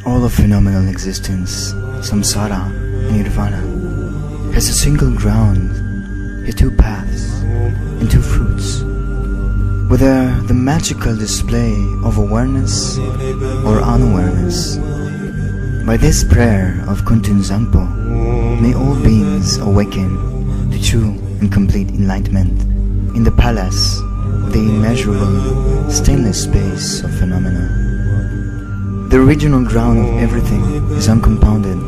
All of phenomenal existence, samsara and nirvana, has a single ground, yet two paths and two fruits. Whether the magical display of awareness or unawareness. By this prayer of Kuntuzangpo, may all beings awaken to true and complete enlightenment in the palace of the immeasurable, stainless space of phenomena. The original ground of everything is uncompounded.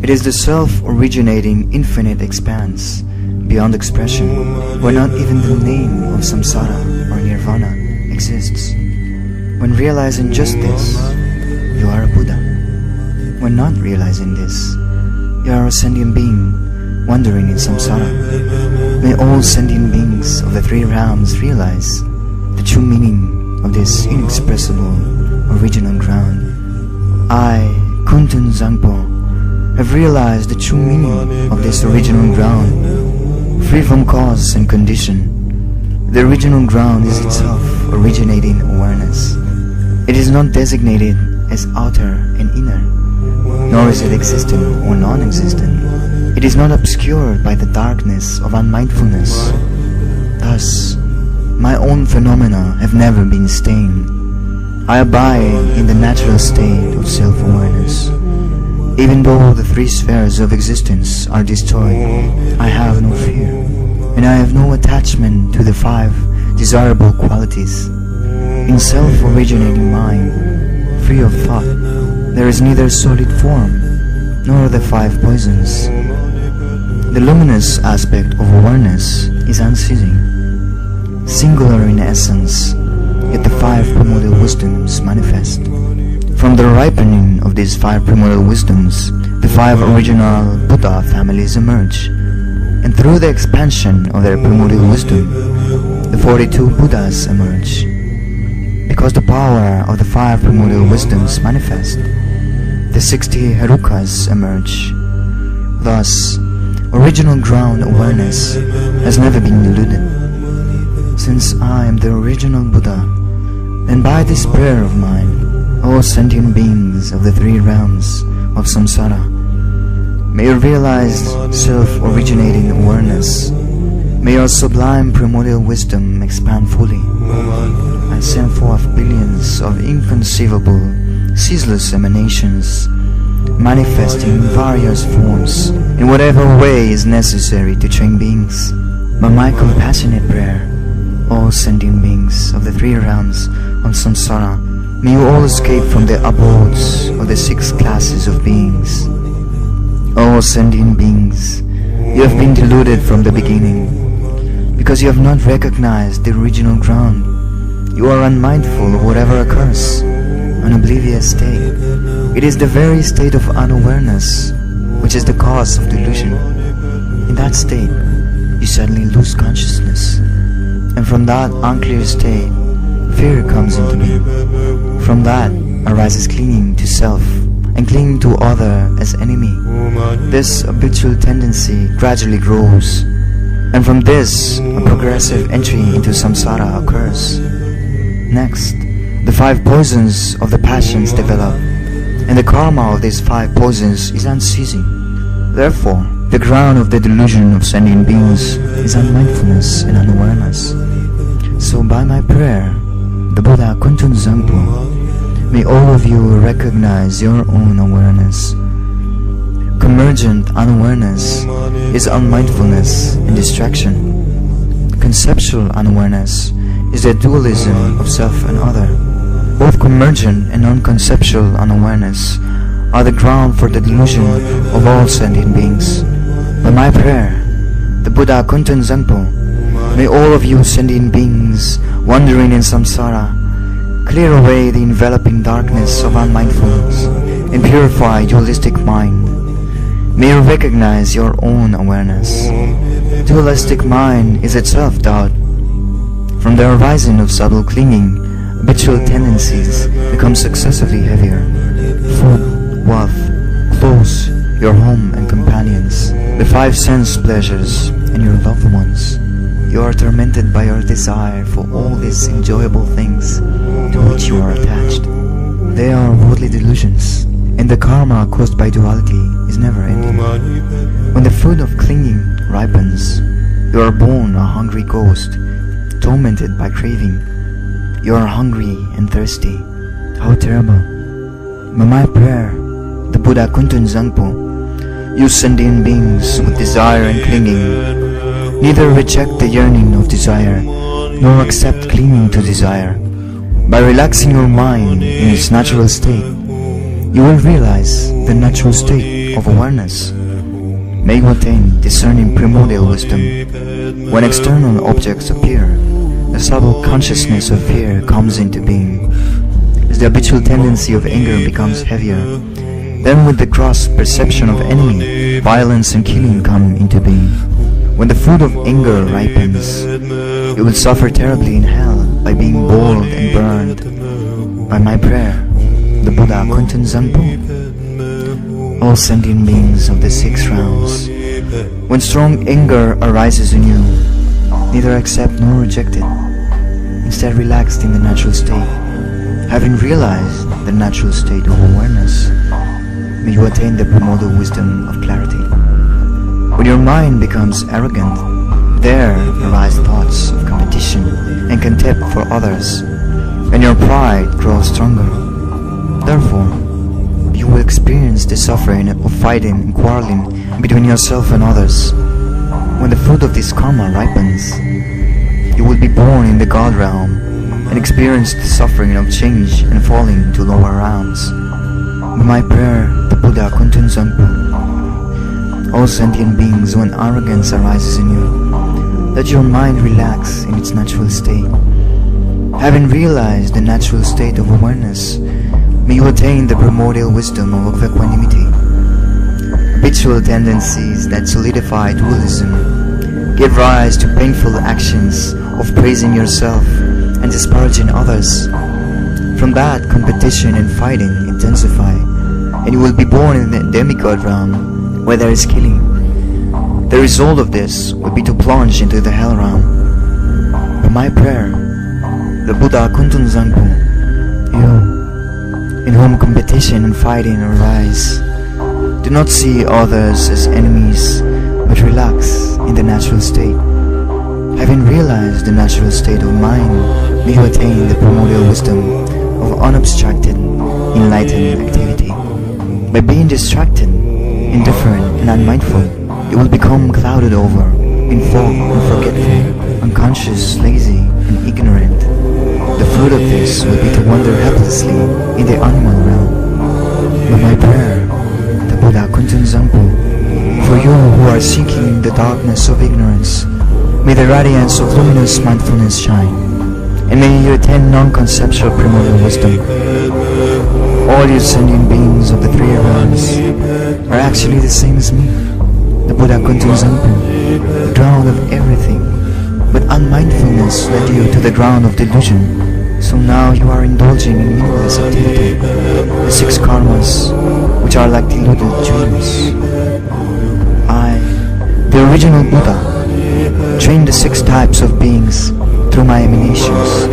It is the self-originating infinite expanse, beyond expression, where not even the name of samsara or nirvana exists. When realizing just this, you are a Buddha. When not realizing this, you are a sentient being wandering in samsara. May all sentient beings of the three realms realize the true meaning of this inexpressible original ground. I, Kuntuzangpo, have realized the true meaning of this original ground, free from cause and condition. The original ground is itself originating awareness. It is not designated as outer and inner, nor is it existent or non-existent. It is not obscured by the darkness of unmindfulness. Thus, my own phenomena have never been stained. I abide in the natural state of self-awareness. Even though the three spheres of existence are destroyed, I have no fear, and I have no attachment to the five desirable qualities. In self-originating mind, free of thought, there is neither solid form, nor the five poisons. The luminous aspect of awareness is unceasing, singular in essence, yet the five primordial wisdoms manifest. From the ripening of these five primordial wisdoms, the five original Buddha families emerge, and through the expansion of their primordial wisdom, the 42 Buddhas emerge. Because the power of the five primordial wisdoms manifest, the 60 Herukas emerge. Thus, original ground awareness has never been deluded. Since I am the original Buddha, then by this prayer of mine, all sentient beings of the three realms of samsara may realize self-originating awareness. May your sublime primordial wisdom expand fully. I send forth billions of inconceivable, ceaseless emanations, manifesting in various forms, in whatever way is necessary to train beings. By my compassionate prayer, all sentient beings of the three realms of samsara, may you all escape from the abodes of the 6 classes of beings. All sentient beings, you have been deluded from the beginning, because you have not recognized the original ground. You are unmindful of whatever occurs, an oblivious state. It is the very state of unawareness which is the cause of delusion. In that state, you suddenly lose consciousness, and from that unclear state, fear comes into being. From that arises clinging to self and clinging to other as enemy. This habitual tendency gradually grows, and from this a progressive entry into samsara occurs. Next, the 5 poisons of the passions develop, and the karma of these 5 poisons is unceasing. Therefore, the ground of the delusion of sentient beings is unmindfulness and unawareness. So by my prayer, the Buddha Kuntuzangpo, may all of you recognize your own awareness. Convergent unawareness is unmindfulness and distraction. Conceptual unawareness is the dualism of self and other. Both convergent and non-conceptual unawareness are the ground for the delusion of all sentient beings. By my prayer, the Buddha Kuntuzangpo, may all of you sentient beings wandering in samsara clear away the enveloping darkness of unmindfulness and purify dualistic mind. May you recognize your own awareness. Dualistic mind is itself doubt. From the horizon of subtle clinging, habitual tendencies become successively heavier. Food, wealth, clothes, your home and companions, the 5 sense pleasures, and your loved ones. You are tormented by your desire for all these enjoyable things to which you are attached. They are worldly delusions, and the karma caused by duality is never ending. When the fruit of clinging ripens, you are born a hungry ghost, tormented by craving. You are hungry and thirsty. How terrible! By my prayer, the Buddha Kuntuzangpo, you sentient beings with desire and clinging, neither reject the yearning of desire, nor accept clinging to desire. By relaxing your mind in its natural state, you will realize the natural state of awareness. May you attain discerning primordial wisdom. When external objects appear, the subtle consciousness of fear comes into being. As the habitual tendency of anger becomes heavier, then with the gross perception of enemy, violence and killing come into being. When the fruit of anger ripens, you will suffer terribly in hell by being boiled and burned. By my prayer, the Buddha Kuntuzangpo, all sentient beings of the 6 realms, when strong anger arises in you, neither accept nor reject it. Instead, relaxed in the natural state, having realized the natural state of awareness, may you attain the primordial wisdom of clarity. When your mind becomes arrogant, there arise thoughts of competition and contempt for others, and your pride grows stronger. Therefore, you will experience the suffering of fighting and quarreling between yourself and others. When the fruit of this karma ripens, you will be born in the God realm and experience the suffering of change and falling to lower realms. By my prayer, the Buddha Kuntuzangpo, all sentient beings, when arrogance arises in you, let your mind relax in its natural state. Having realized the natural state of awareness, may you attain the primordial wisdom of equanimity. Habitual tendencies that solidify dualism give rise to painful actions of praising yourself and disparaging others. From that, competition and fighting intensify, and you will be born in the demigod realm, where there is killing. The result of this would be to plunge into the hell realm. By my prayer, the Buddha Kuntuzangpo, you, in whom competition and fighting arise, do not see others as enemies, but relax in the natural state. Having realized the natural state of mind, may you attain the primordial wisdom of unobstructed, enlightened activity. By being distracted, indifferent and unmindful, you will become clouded over, in fog and forgetful, unconscious, lazy and ignorant. The fruit of this will be to wander helplessly in the animal realm. By my prayer, the Buddha Kuntuzangpo, for you who are sinking in the darkness of ignorance, may the radiance of luminous mindfulness shine, and may you attain non-conceptual primordial wisdom. All you sentient beings of the 3 realms are actually the same as me, the Buddha Kuntuzangpo, the ground of everything. But unmindfulness led you to the ground of delusion, so now you are indulging in meaningless activity, the 6 karmas, which are like deluded dreams. I, the original Buddha, trained the 6 types of beings through my emanations.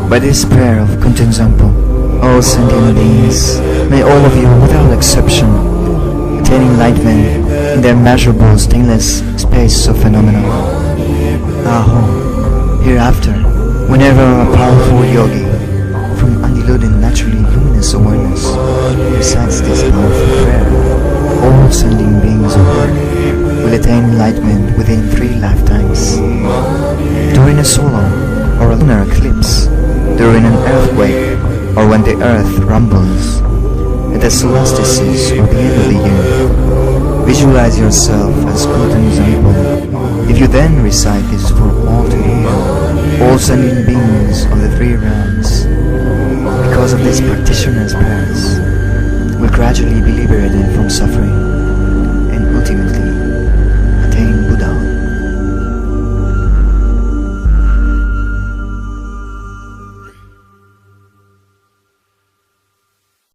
By this prayer of Kuntuzangpo, all sentient beings, may all of you, without exception, attain enlightenment in the immeasurable stainless space of phenomena. Aho, hereafter, whenever a powerful yogi, from undiluted naturally luminous awareness, recites this powerful prayer, all sentient beings of earth will attain enlightenment within 3 lifetimes. During a solar or a lunar eclipse, during an earthquake, or when the earth rumbles, at the solstices or the end of the year, visualize yourself as Kuntuzangpo. If you then recite this for all to hear, all sentient beings of the 3 realms, because of this practitioner's prayers, will gradually be liberated from suffering.